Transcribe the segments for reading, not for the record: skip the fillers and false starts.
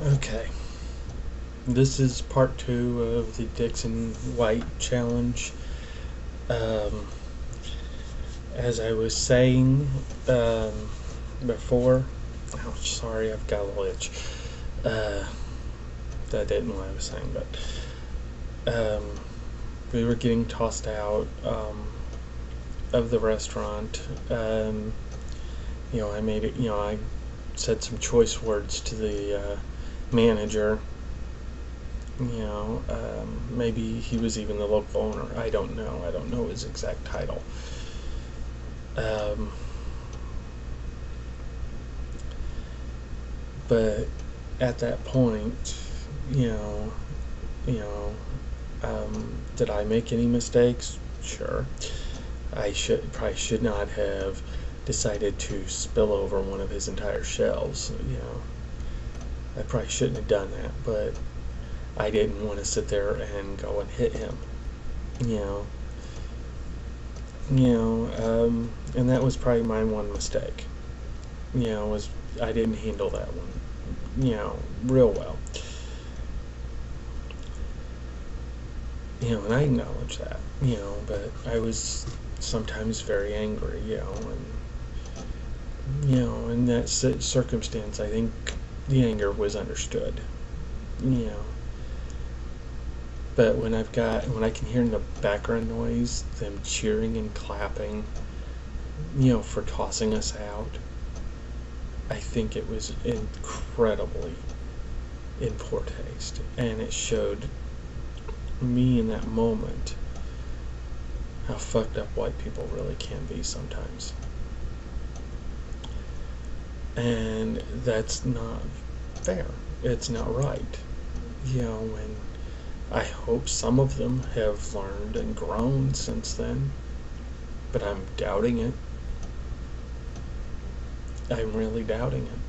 Okay, this is part two of the Dixon White Challenge. Um, as I was saying before, ouch, sorry, I've got a little itch. Uh, that didn't what I was saying, but we were getting tossed out of the restaurant. I made it. I said some choice words to the manager. Maybe he was even the local owner. I don't know. I don't know his exact title. Um, but at that point, you know, you know, did I make any mistakes? Sure. I probably should not have decided to spill over one of his entire shelves. I probably shouldn't have done that, but I didn't want to sit there and go and hit him. You know, and that was probably my one mistake. Was I didn't handle that one, real well. And I acknowledge that, but I was sometimes very angry, in that circumstance, I think the anger was understood, you know. But when I can hear in the background noise them cheering and clapping, for tossing us out, I think it was incredibly in poor taste, and it showed me in that moment how fucked up white people really can be sometimes. And that's not fair. It's not right. When I hope some of them have learned and grown since then, but I'm doubting it. I'm really doubting it.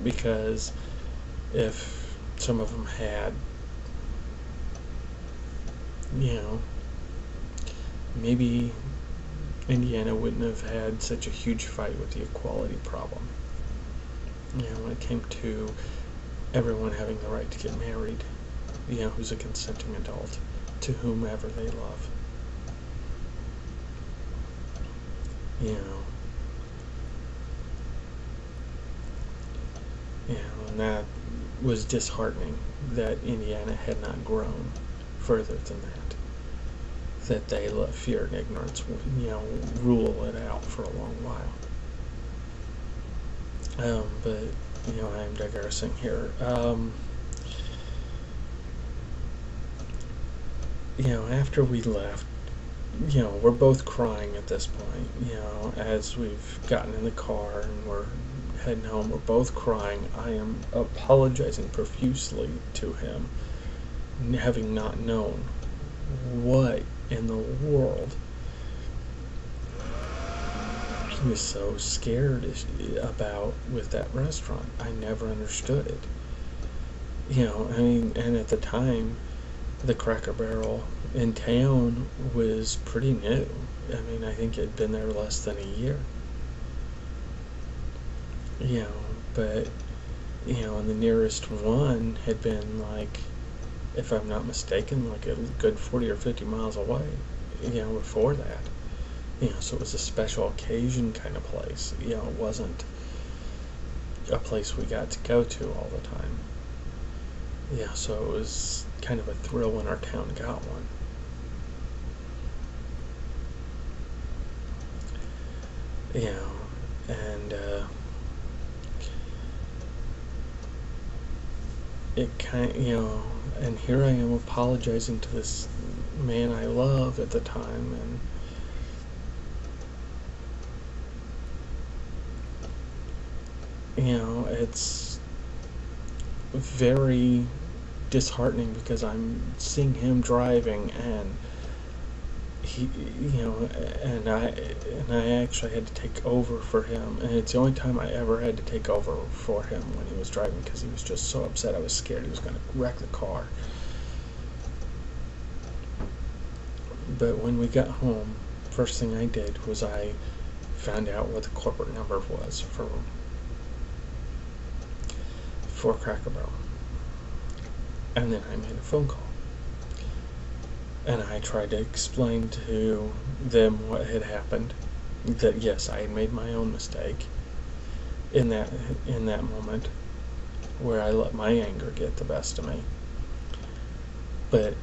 Because if some of them had, maybe Indiana wouldn't have had such a huge fight with the equality problem. When it came to everyone having the right to get married, who's a consenting adult to whomever they love. And that was disheartening that Indiana had not grown further than that. That they let fear and ignorance, rule it out for a long while. But I'm digressing here. After we left, we're both crying at this point. As we've gotten in the car and we're heading home, we're both crying. I am apologizing profusely to him, having not known what in the world he was so scared about with that restaurant. I never understood it. And at the time, the Cracker Barrel in town was pretty new. I think it had been there less than a year. But, and the nearest one had been like, if I'm not mistaken, like a good 40 or 50 miles away, before that. So it was a special occasion kind of place. It wasn't a place we got to go to all the time. So it was kind of a thrill when our town got one. And it and here I am apologizing to this man I love at the time, and it's very disheartening because I'm seeing him driving, and he, and I actually had to take over for him, and it's the only time I ever had to take over for him when he was driving, because he was just so upset. I was scared he was going to wreck the car. But when we got home, first thing I did was I found out what the corporate number was for before Cracker Barrel. And then I made a phone call. And I tried to explain to them what had happened. That yes, I had made my own mistake in that moment where I let my anger get the best of me. But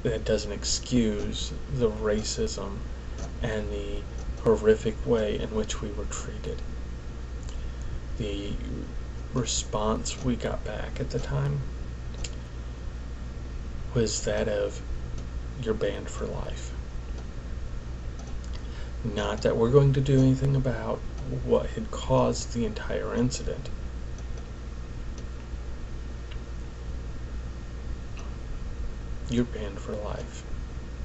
that doesn't excuse the racism and the horrific way in which we were treated. The response we got back at the time was that of, you're banned for life. Not that we're going to do anything about what had caused the entire incident. You're banned for life.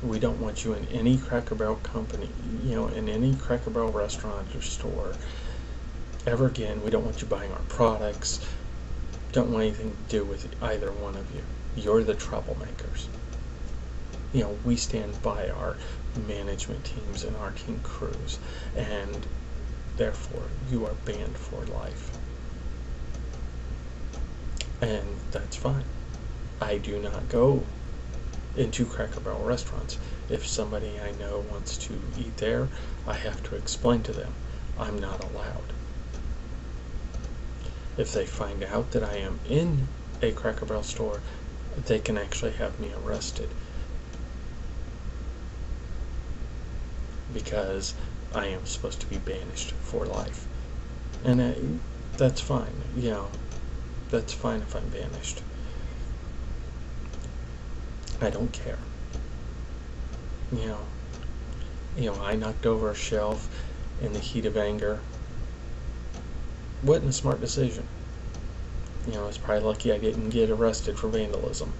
We don't want you in any Cracker Barrel company, in any Cracker Barrel restaurant or store ever again. We don't want you buying our products. Don't want anything to do with either one of you. You're the troublemakers. We stand by our management teams and our team crews, and therefore you are banned for life. And that's fine. I do not go into Cracker Barrel restaurants. If somebody I know wants to eat there, I have to explain to them I'm not allowed. If they find out that I am in a Cracker Barrel store, they can actually have me arrested, because I am supposed to be banished for life. And that's fine. That's fine if I'm banished. I don't care. I knocked over a shelf in the heat of anger. Wasn't a smart decision. I was probably lucky I didn't get arrested for vandalism.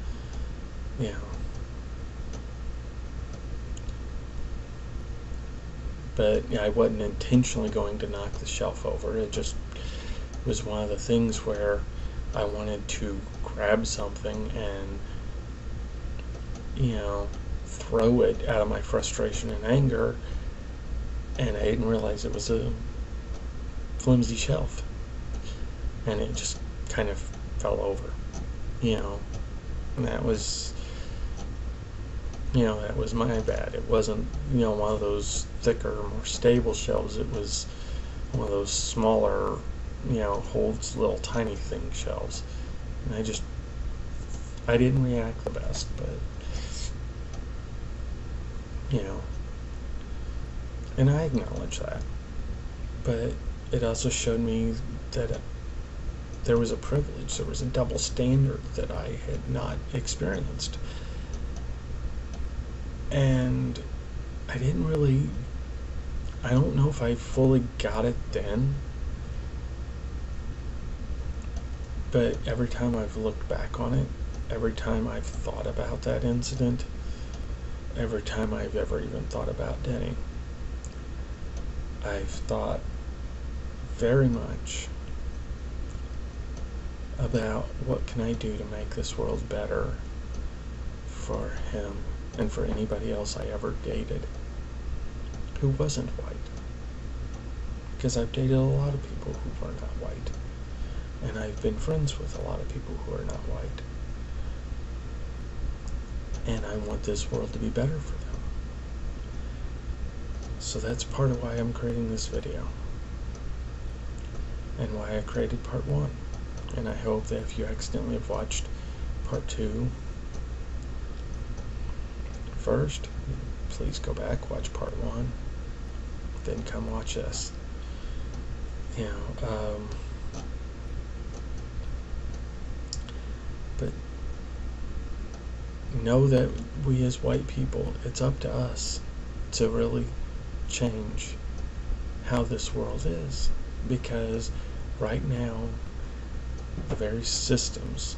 But I wasn't intentionally going to knock the shelf over. It just was one of the things where I wanted to grab something and throw it out of my frustration and anger, and I didn't realize it was a flimsy shelf, and it just kind of fell over, and that was my bad. It wasn't one of those thicker, more stable shelves. It was one of those smaller, holds little tiny thing shelves, and I didn't react the best, but and I acknowledge that. But it also showed me that there was a privilege, there was a double standard that I had not experienced. And I don't know if I fully got it then, but every time I've looked back on it, every time I've thought about that incident, every time I've ever even thought about Denny, I've thought very much about what can I do to make this world better for him and for anybody else I ever dated who wasn't white. Because I've dated a lot of people who are not white, and I've been friends with a lot of people who are not white. And I want this world to be better for them. So that's part of why I'm creating this video, and why I created part 1. And I hope that if you accidentally have watched part 2 first, please go back, watch part 1, then come watch this. But know that we as white people, it's up to us to really change how this world is, because right now the very systems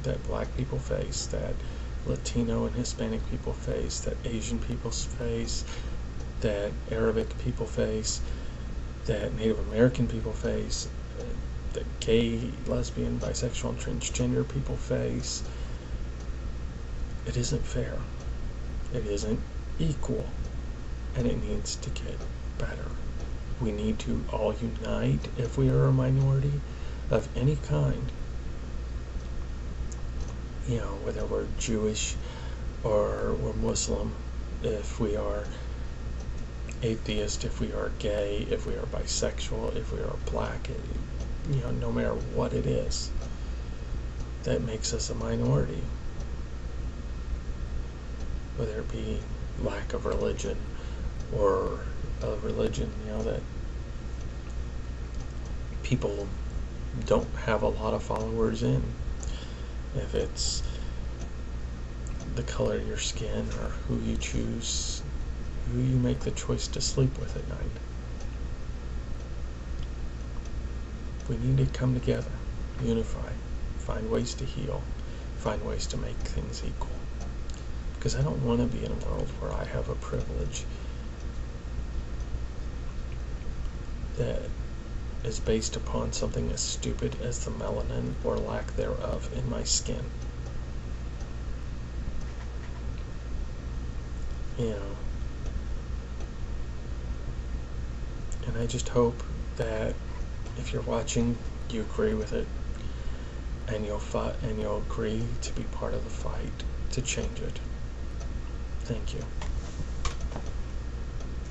that black people face, that Latino and Hispanic people face, that Asian people face, that Arabic people face, that Native American people face, that gay, lesbian, bisexual, and transgender people face, it isn't fair. It isn't equal, and it needs to get better. We need to all unite if we are a minority of any kind. You know, whether we're Jewish or we're Muslim, if we are atheist, if we are gay, if we are bisexual, if we are black, you know, no matter what it is, that makes us a minority. Whether it be lack of religion or a religion, you know, that people don't have a lot of followers in. If it's the color of your skin or who you choose, who you make the choice to sleep with at night. We need to come together, unify, find ways to heal, find ways to make things equal. Because I don't want to be in a world where I have a privilege that is based upon something as stupid as the melanin or lack thereof in my skin. You know. And I just hope that if you're watching, you agree with it, and you'll agree to be part of the fight to change it. Thank you.